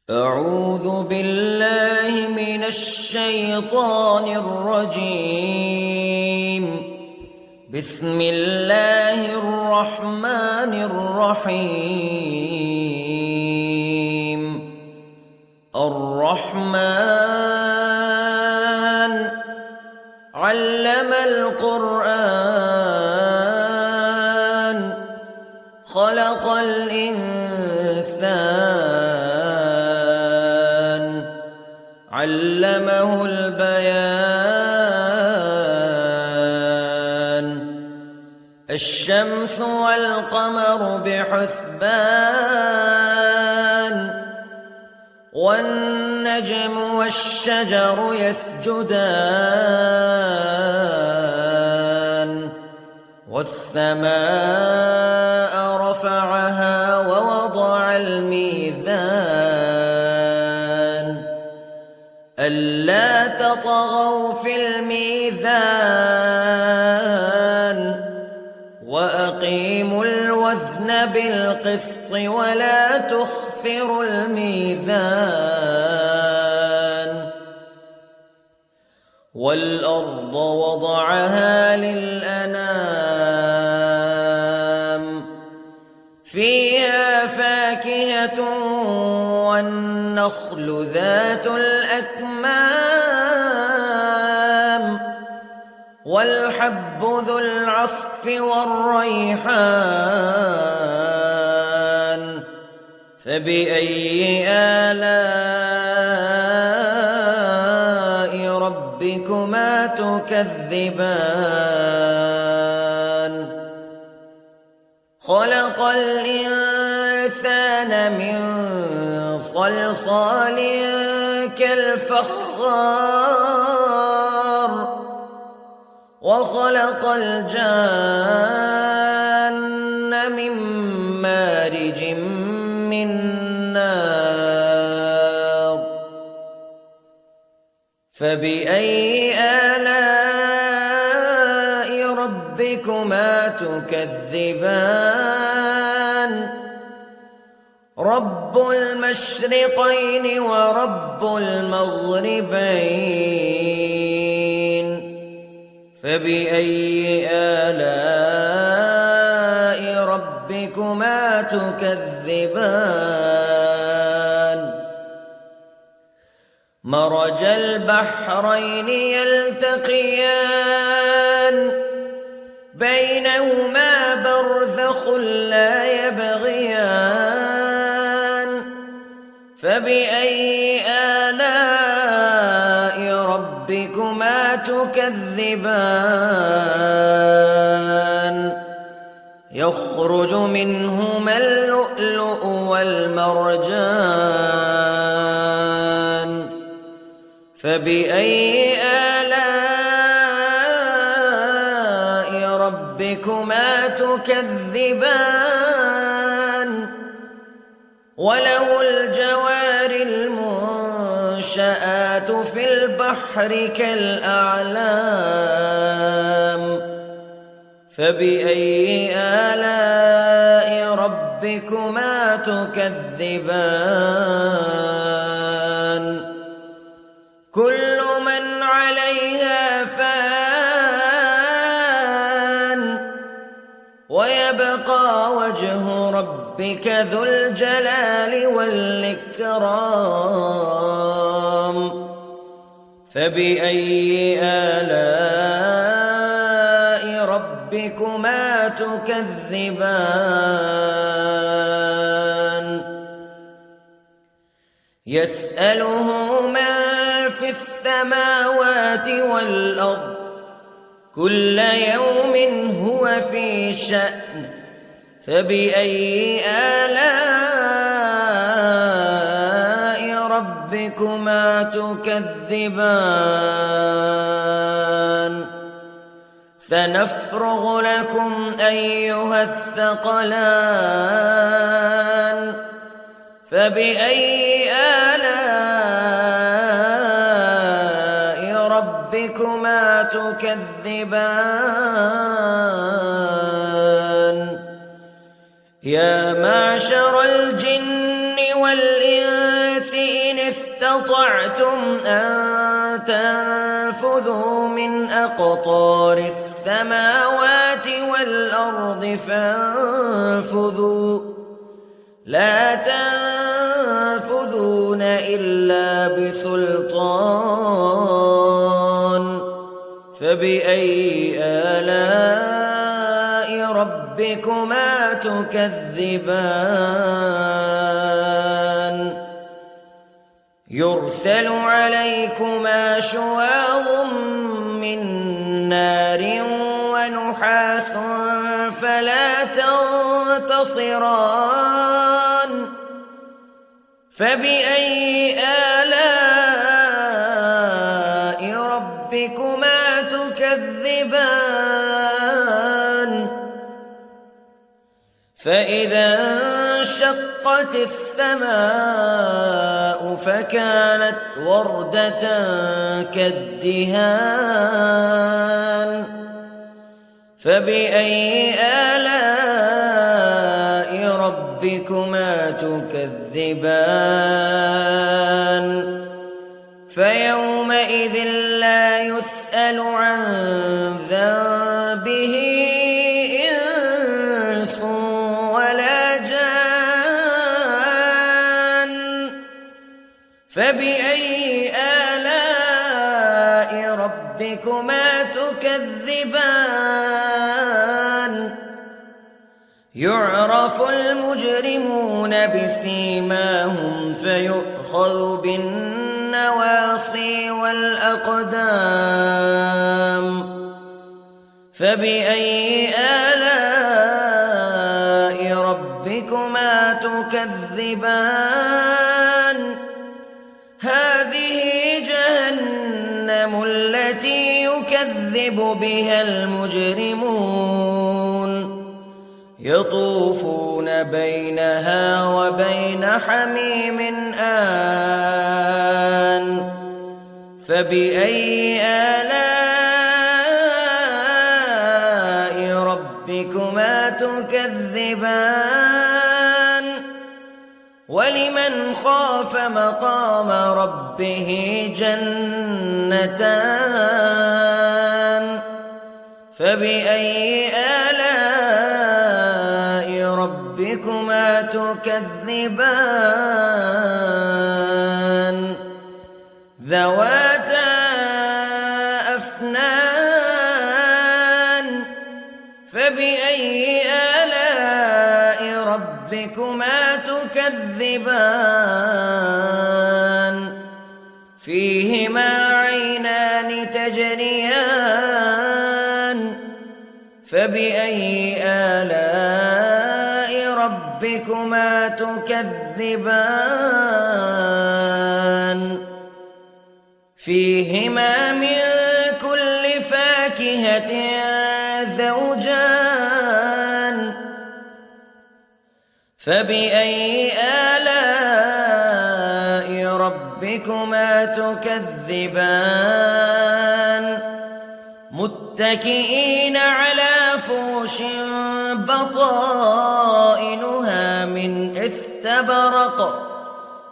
أعوذ بالله من الشيطان الرجيم. بسم الله الرحمن الرحيم. الرحمن علم القرآن خلق الإنسان علمه البيان. الشمس والقمر بحسبان والنجم والشجر يسجدان والسماء رفعها ووضع الميزان ألا تطغوا في الميزان وأقيموا الوزن بالقسط ولا تخسروا الميزان. والأرض وضعها للأنام فيها فاكهة والنخل ذات الأكمام والحب ذو العصف والريحان فبأي آلاء ربكما تكذبان. خلق الإنسان من صلصال كالفخار وخلق الجان من مارج من نار فبأي آلاء ربكما تكذبان. رب المشرقين ورب المغربين فبأي آلاء ربكما تكذبان. مرج البحرين يلتقيان بينهما برزخ لا يبغيان فبأي آلاء ربكما تكذبان. يخرج منهما اللؤلؤ والمرجان فبأي آلاء ربكما تكذبان. وله الجوار المنشآت في البحر كالأعلام فبأي آلاء ربكما تكذبان. كل من عليها فان ويبقى وجه ربك ذو الجلال والإكرام فبأي آلاء ربكما تكذبان. يسأله من في السماوات والأرض كل يوم هو في شأن فبأي آلاء ربكما تكذبان. سنفرغ لكم أيها الثقلان فبأي آلاء ربكما تكذبان. يا معشر الجن والإنس استطعتم أن تنفذوا من أقطار السماوات والأرض فانفذوا لا تنفذون إلا بسلطان فبأي آلاء ربكما تكذبان يرسل عليكما شواظ من نار ونحاس فلا تنتصران فبأي آلاء ربكما تكذبان فإذا انشقت السماء فكانت وردة كالدهان فبأي آلاء ربكما تكذبان فيومئذ لا يسأل عن ذنبه إنس ولا جان فبأي آلاء ربكما تكذبان يعرف المجرمون بسيماهم فيؤخذ بالنواصي والأقدام فبأي آلاء ربكما تكذبان هذه جهنم التي يكذب بها المجرمون يطوفون بينها وبين حميم آن فبأي آلاء ربكما تكذبان ولمن خاف مقام ربه جنتان فبأي آلاء ربكما تكذبان ذواتا أفنان فبأي آلاء ربكما تكذبان فيهما عينان تجريان فبأي آلاء ربكما تكذبان فيهما من كل فاكهة زوجان فبأي آلاء ربكما تكذبان متكئين على فرش بطائنها من استبرق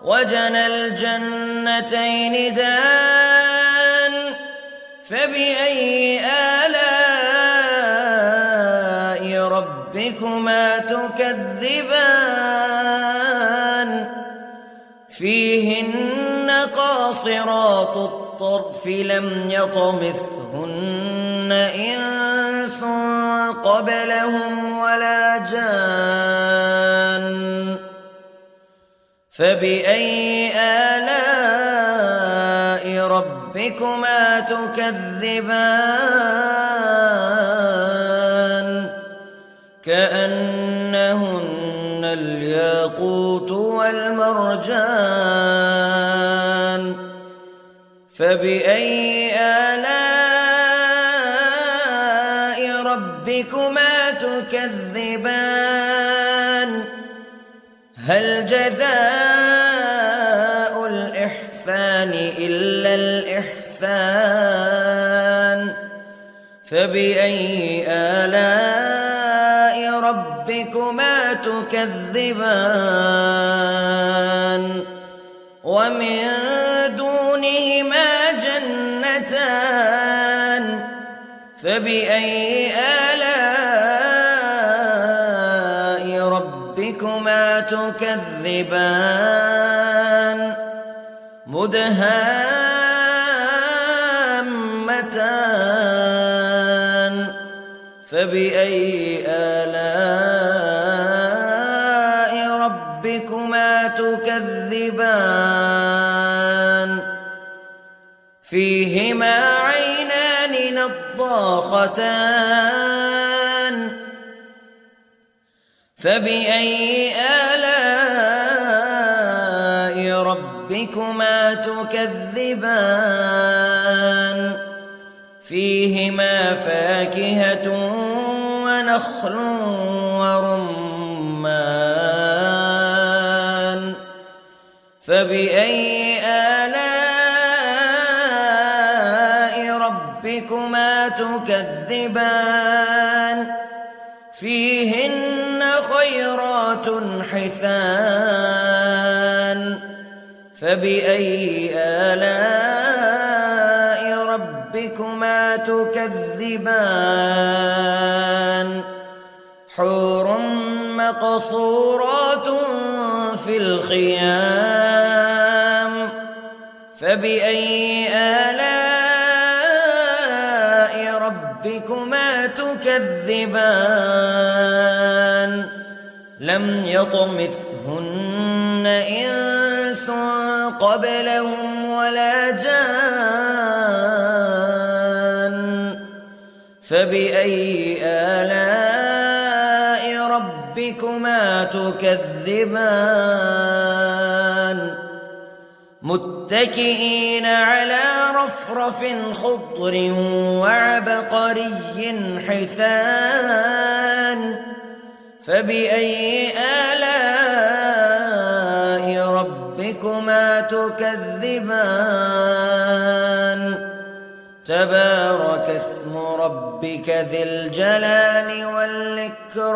وجنى الجنتين دان فبأي آلاء ربكما تكذبان فيهن قاصرات الطرف لم يطمثهن إنس قبلهم ولا جان فبأي آلاء ربكما تكذبان كأنهن الياقوت والمرجان فبأي آلاء ربكما تكذبان هل جزاء الإحسان إلا الإحسان فبأي آلاء ربكما تكذبان ومن دونهما جنتان فبأي آلاء ربكما تكذبان مدهامتان فبأي آلاء ربكما تكذبان فيهما عينان نضاختان فبأي آلاء ربكما تكذبان فيهما فاكهة ونخل ورمان فبأي آلاء ربكما تكذبان فيهن خيرات حسان فبأي آلاء ربكما تكذبان حور مقصورات في الخيام فبأي آلاء ربكما تكذبان لم يطمثهن إنس قبلهم ولا جان فبأي آلاء ربكما تكذبان متكئين على رفرف خضر وعبقري حسان فبأي آلاء ربكما تكذبان تبارك اسم ربك ذي الجلال والإكرام